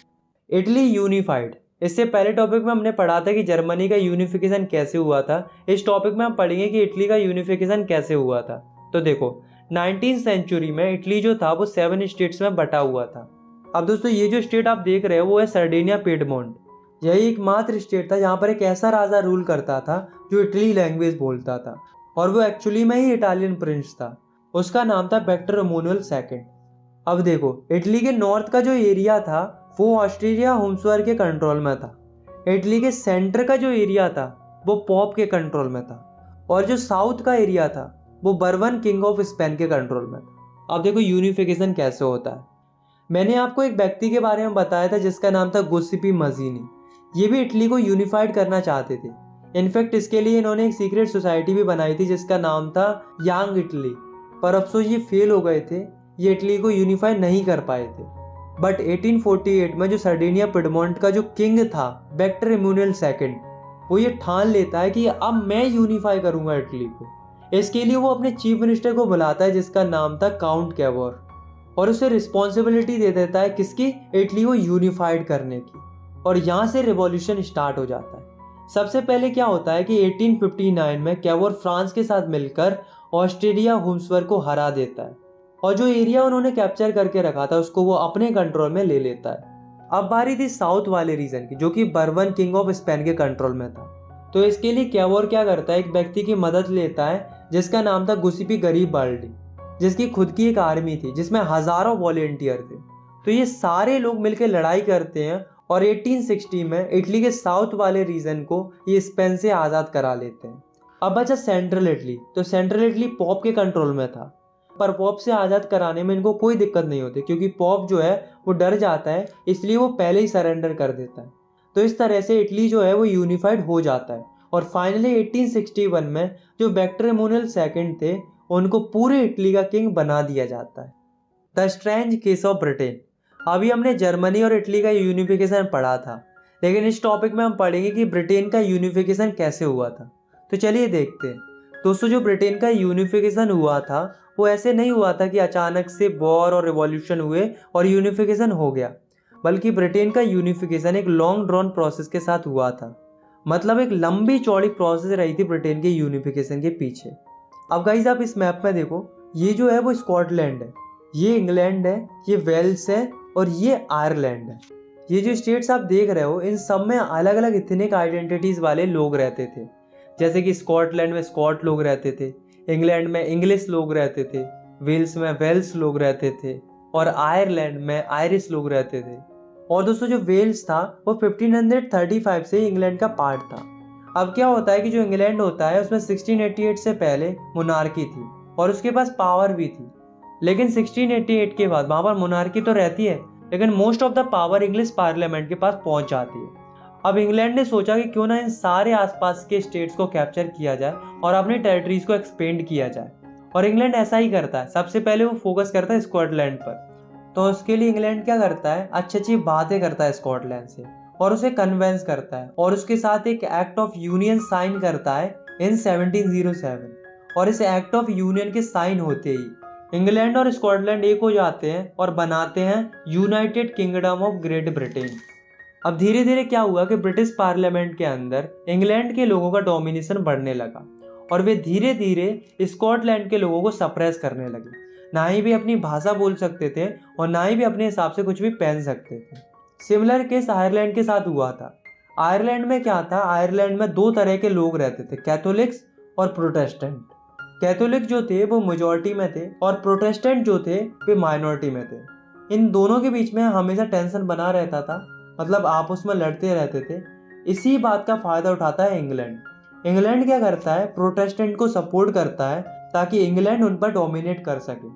Italy unified. इससे पहले टॉपिक में हमने पढ़ा था कि जर्मनी का यूनिफिकेशन कैसे हुआ था। इस टॉपिक में हम पढ़ेंगे कि इटली का यूनिफिकेशन कैसे हुआ था। तो देखो, 19वीं सेंचुरी में इटली जो था वो 7 स्टेट्स में बटा हुआ था। अब दोस्तों, ये जो स्टेट आप देख रहे हो वो है सर्डिनिया पिडमोंट। यही एकमात्र स्टेट था जहाँ पर एक ऐसा राजा रूल करता था जो इटली लैंग्वेज बोलता था, और वो एक्चुअली में ही इटालियन प्रिंस था। उसका नाम था विक्टर एमैनुएल सेकंड। अब देखो, इटली के नॉर्थ का जो एरिया था वो ऑस्ट्रिया हब्सबर्ग के कंट्रोल में था। इटली के सेंटर का जो एरिया था वो पोप के कंट्रोल में था, और जो साउथ का एरिया था वो बर्बन किंग ऑफ स्पेन के कंट्रोल में था। अब देखो यूनिफिकेशन कैसे होता है। मैंने आपको एक व्यक्ति के बारे में बताया था जिसका नाम था गुस्सीपी मजीनी। ये भी इटली को यूनिफाइड करना चाहते थे। इनफैक्ट इसके लिए इन्होंने एक सीक्रेट सोसाइटी भी बनाई थी जिसका नाम था यंग इटली, पर अफसोस ये फेल हो गए थे, ये इटली को यूनिफाई नहीं कर पाए थे। बट 1848 में जो सर्डिनिया पिडमोंट का जो किंग था विक्टर एमैनुएल सेकंड, वो ये ठान लेता है कि अब मैं यूनिफाई करूंगा इटली को। इसके लिए वो अपने चीफ मिनिस्टर को बुलाता है जिसका नाम था काउंट कैवोर, और उसे रिस्पॉन्सिबिलिटी दे देता है किसकी? इटली को यूनिफाइड करने की। और यहाँ से रिवॉल्यूशन स्टार्ट हो जाता है। सबसे पहले क्या होता है कि 1859 में कैवोर फ्रांस के साथ मिलकर ऑस्ट्रिया हब्सबर्ग को हरा देता है, और जो एरिया उन्होंने कैप्चर करके रखा था उसको वो अपने कंट्रोल में ले लेता है। अब बारी थी साउथ वाले रीजन की, जो कि बर्बन किंग ऑफ स्पेन के कंट्रोल में था। तो इसके लिए कैवोर क्या करता है, एक व्यक्ति की मदद लेता है जिसका नाम था गुस्सीपी गरीबाल्डी, जिसकी खुद की एक आर्मी थी जिसमें हजारों वॉलेंटियर थे। तो ये सारे लोग मिलकर लड़ाई करते हैं और 1860 में इटली के साउथ वाले रीजन को ये स्पेन से आज़ाद करा लेते हैं। अब बचा सेंट्रल इटली। तो सेंट्रल इटली पॉप के कंट्रोल में था, पर पॉप से आज़ाद कराने में इनको कोई दिक्कत नहीं होती क्योंकि पॉप जो है वो डर जाता है, इसलिए वो पहले ही सरेंडर कर देता है। तो इस तरह से इटली जो है वो यूनिफाइड हो जाता है और फाइनली 1861 में जो विक्टर एमैनुअल सेकंड थे उनको पूरे इटली का किंग बना दिया जाता है। The strange case of Britain. अभी हमने जर्मनी और इटली का यूनिफिकेशन पढ़ा था, लेकिन इस टॉपिक में हम पढ़ेंगे कि ब्रिटेन का यूनिफिकेशन कैसे हुआ था। तो चलिए देखते हैं। दोस्तों, जो ब्रिटेन का यूनिफिकेशन हुआ था वो ऐसे नहीं हुआ था कि अचानक से वॉर और रिवॉल्यूशन हुए और यूनिफिकेशन हो गया, बल्कि ब्रिटेन का यूनिफिकेशन एक लॉन्ग ड्रॉन प्रोसेस के साथ हुआ था। मतलब एक लंबी चौड़ी प्रोसेस रही थी ब्रिटेन के यूनिफिकेशन के पीछे। अब गाइस आप इस मैप में देखो, ये जो है वो स्कॉटलैंड है, ये इंग्लैंड है, ये वेल्स है और ये आयरलैंड है। ये जो स्टेट्स आप देख रहे हो इन सब में अलग अलग इथनिक आइडेंटिटीज़ वाले लोग रहते थे। जैसे कि स्कॉटलैंड में स्कॉट लोग रहते थे, इंग्लैंड में इंग्लिश लोग रहते थे, वेल्स में वेल्स लोग रहते थे और आयरलैंड में आयरिश लोग रहते थे। और दोस्तों जो वेल्स था वो 1535 से इंग्लैंड का पार्ट था। अब क्या होता है कि जो इंग्लैंड होता है उसमें 1688 से पहले मोनार्की थी और उसके पास पावर भी थी, लेकिन 1688 के बाद वहाँ पर मोनार्की तो रहती है लेकिन most of the power English parliament के पास पहुँच जाती है। अब इंग्लैंड ने सोचा कि क्यों ना इन सारे आसपास के स्टेट्स को कैप्चर किया जाए और अपनी टेरिटरीज को एक्सपेंड किया जाए, और इंग्लैंड ऐसा ही करता है। सबसे पहले वो फोकस करता है स्कॉटलैंड पर। तो उसके लिए इंग्लैंड क्या करता है, अच्छी अच्छी बातें करता है स्कॉटलैंड से और उसे कन्वेंस करता है और उसके साथ एक एक्ट ऑफ यूनियन साइन करता है इन 1707। और इस एक्ट ऑफ यूनियन के साइन होते ही इंग्लैंड और स्कॉटलैंड एक हो जाते हैं और बनाते हैं United Kingdom of great Britain. अब धीरे धीरे क्या हुआ कि ब्रिटिश पार्लियामेंट के अंदर इंग्लैंड के लोगों का डोमिनेशन बढ़ने लगा और वे धीरे धीरे स्कॉटलैंड के लोगों को सप्रेस करने लगे। ना ही भी अपनी भाषा बोल सकते थे और ना ही भी अपने हिसाब से कुछ भी पहन सकते थे। सिमिलर केस आयरलैंड के साथ हुआ था। आयरलैंड में क्या था, आयरलैंड में दो तरह के लोग रहते थे, कैथोलिक्स और प्रोटेस्टेंट। कैथोलिक जो थे वो मेजॉरिटी में थे और प्रोटेस्टेंट जो थे वे माइनॉरिटी में थे। इन दोनों के बीच में हमेशा टेंशन बना रहता था, मतलब आपस में लड़ते रहते थे। इसी बात का फायदा उठाता है इंग्लैंड। इंग्लैंड क्या करता है, प्रोटेस्टेंट को सपोर्ट करता है ताकि इंग्लैंड उन पर डोमिनेट कर सके।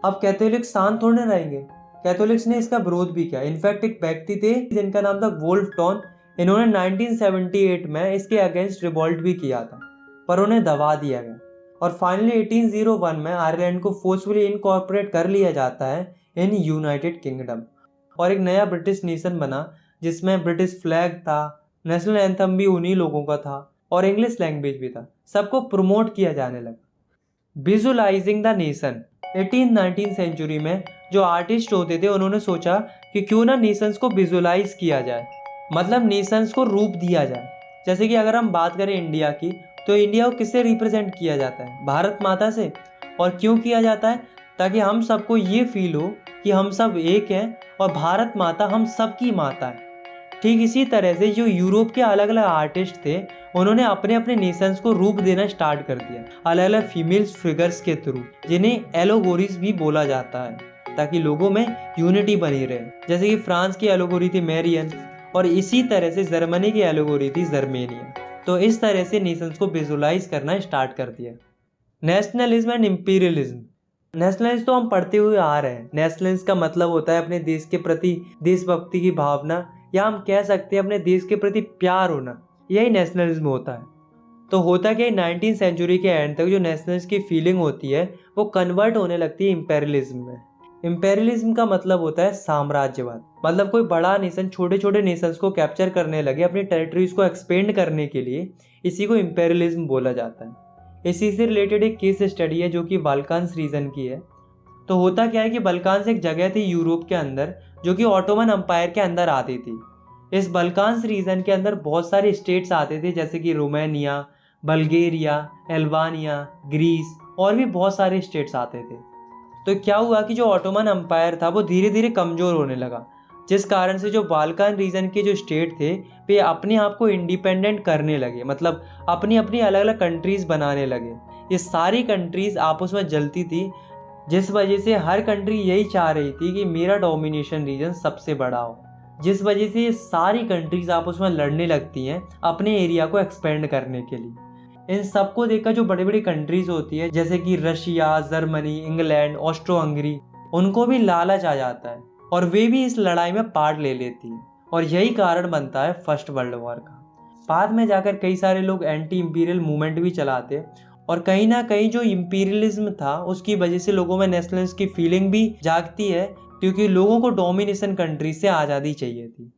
अब कैथोलिक्स शांत थोड़े रहेंगे, कैथोलिक्स ने इसका विरोध भी किया। इनफैक्ट एक व्यक्ति थे जिनका नाम था वोल्फ टॉन, इन्होंने 1978 में इसके अगेंस्ट रिवॉल्ट भी किया था पर उन्हें दबा दिया गया और फाइनली 1801 में आयरलैंड को फोर्सफुली इनकॉर्पोरेट कर लिया जाता है इन यूनाइटेड किंगडम और एक नया ब्रिटिश नेशन बना जिसमें ब्रिटिश फ्लैग था, नेशनल एंथम भी उन्हीं लोगों का था और इंग्लिश लैंग्वेज भी था। सबको प्रमोट किया जाने लगा। Visualising the nation. 18-19 सेंचुरी में जो आर्टिस्ट होते थे उन्होंने सोचा कि क्यों ना नेशंस को विजुअलाइज किया जाए, मतलब नेशंस को रूप दिया जाए। जैसे कि अगर हम बात करें इंडिया की, तो इंडिया को किससे रिप्रेजेंट किया जाता है, भारत माता से। और क्यों किया जाता है, ताकि हम सबको ये फील हो कि हम सब एक हैं और भारत माता हम सबकी माता है। ठीक इसी तरह से जो यूरोप के अलग अलग आर्टिस्ट थे उन्होंने अपने अपने नेशंस को रूप देना स्टार्ट कर दिया अलग अलग फीमेल्स फिगर्स के थ्रू, जिन्हें एलोगोरीज भी बोला जाता है, ताकि लोगों में यूनिटी बनी रहे। जैसे कि फ्रांस की एलोगोरी थी मैरियन और इसी तरह से जर्मनी की एलोगोरी थी जर्मेनिया। तो इस तरह से नेशंस को विजुअलाइज करना स्टार्ट कर दिया। Nationalism and imperialism. नेशनलिज्म तो हम पढ़ते हुए आ रहे हैं। नेशनलिज्म का मतलब होता है अपने देश के प्रति देशभक्ति की भावना, या हम कह सकते हैं अपने देश के प्रति प्यार होना, यही नेशनलिज्म होता है। तो होता क्या, 19वीं सेंचुरी के एंड तक जो नेशनलिज्म की फीलिंग होती है वो कन्वर्ट होने लगती है इंपेरियलिज्म में। इंपेरियलिज्म का मतलब होता है साम्राज्यवाद, मतलब कोई बड़ा नेशन छोटे छोटे नेशंस को कैप्चर करने लगे अपनी टेरिटरीज को एक्सपेंड करने के लिए, इसी को इंपेरियलिज्म बोला जाता है। इसी से रिलेटेड एक केस स्टडी है जो कि बाल्कान्स रीजन की है। तो होता क्या है कि बल्कान्स एक जगह थी यूरोप के अंदर जो कि ऑटोमन एम्पायर के अंदर आती थी। इस बल्कान्स रीजन के अंदर बहुत सारे स्टेट्स आते थे, जैसे कि रोमानिया, बल्गेरिया, अल्बानिया, ग्रीस और भी बहुत सारे स्टेट्स आते थे। तो क्या हुआ कि जो ऑटोमन एम्पायर था वो धीरे धीरे कमज़ोर होने लगा, जिस कारण से जो बाल्कान रीजन के जो स्टेट थे वे अपने आप को इंडिपेंडेंट करने लगे, मतलब अपनी अपनी अलग अलग कंट्रीज़ बनाने लगे। ये सारी कंट्रीज़ आपस में जलती थी, जिस वजह से हर कंट्री यही चाह रही थी कि मेरा डोमिनेशन रीजन सबसे बड़ा हो, जिस वजह से ये सारी कंट्रीज़ आपस में लड़ने लगती हैं अपने एरिया को एक्सपेंड करने के लिए। इन सबको देखकर जो बड़ी बड़ी कंट्रीज़ होती है जैसे कि Russia, Germany, England, Austro Hungary, उनको भी लालच आ जाता है और वे भी इस लड़ाई में पार्ट ले लेती हैं और यही कारण बनता है फर्स्ट वर्ल्ड वॉर का। बाद में जाकर कई सारे लोग एंटी इम्पीरियल मूवमेंट भी चलाते और कहीं ना कहीं जो इम्पीरियलिज्म था उसकी वजह से लोगों में नेशनलिज्म की फीलिंग भी जागती है, क्योंकि लोगों को डोमिनेशन कंट्री से आज़ादी चाहिए थी।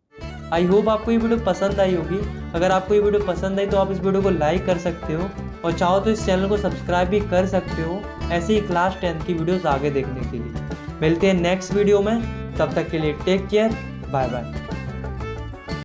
आई होप आपको ये वीडियो पसंद आई होगी। अगर आपको ये वीडियो पसंद आई तो आप इस वीडियो को लाइक कर सकते हो और चाहो तो इस चैनल को सब्सक्राइब भी कर सकते हो ऐसे ही क्लास 10 की वीडियोस आगे देखने के लिए। मिलते हैं नेक्स्ट वीडियो में, तब तक के लिए टेक केयर, बाय बाय।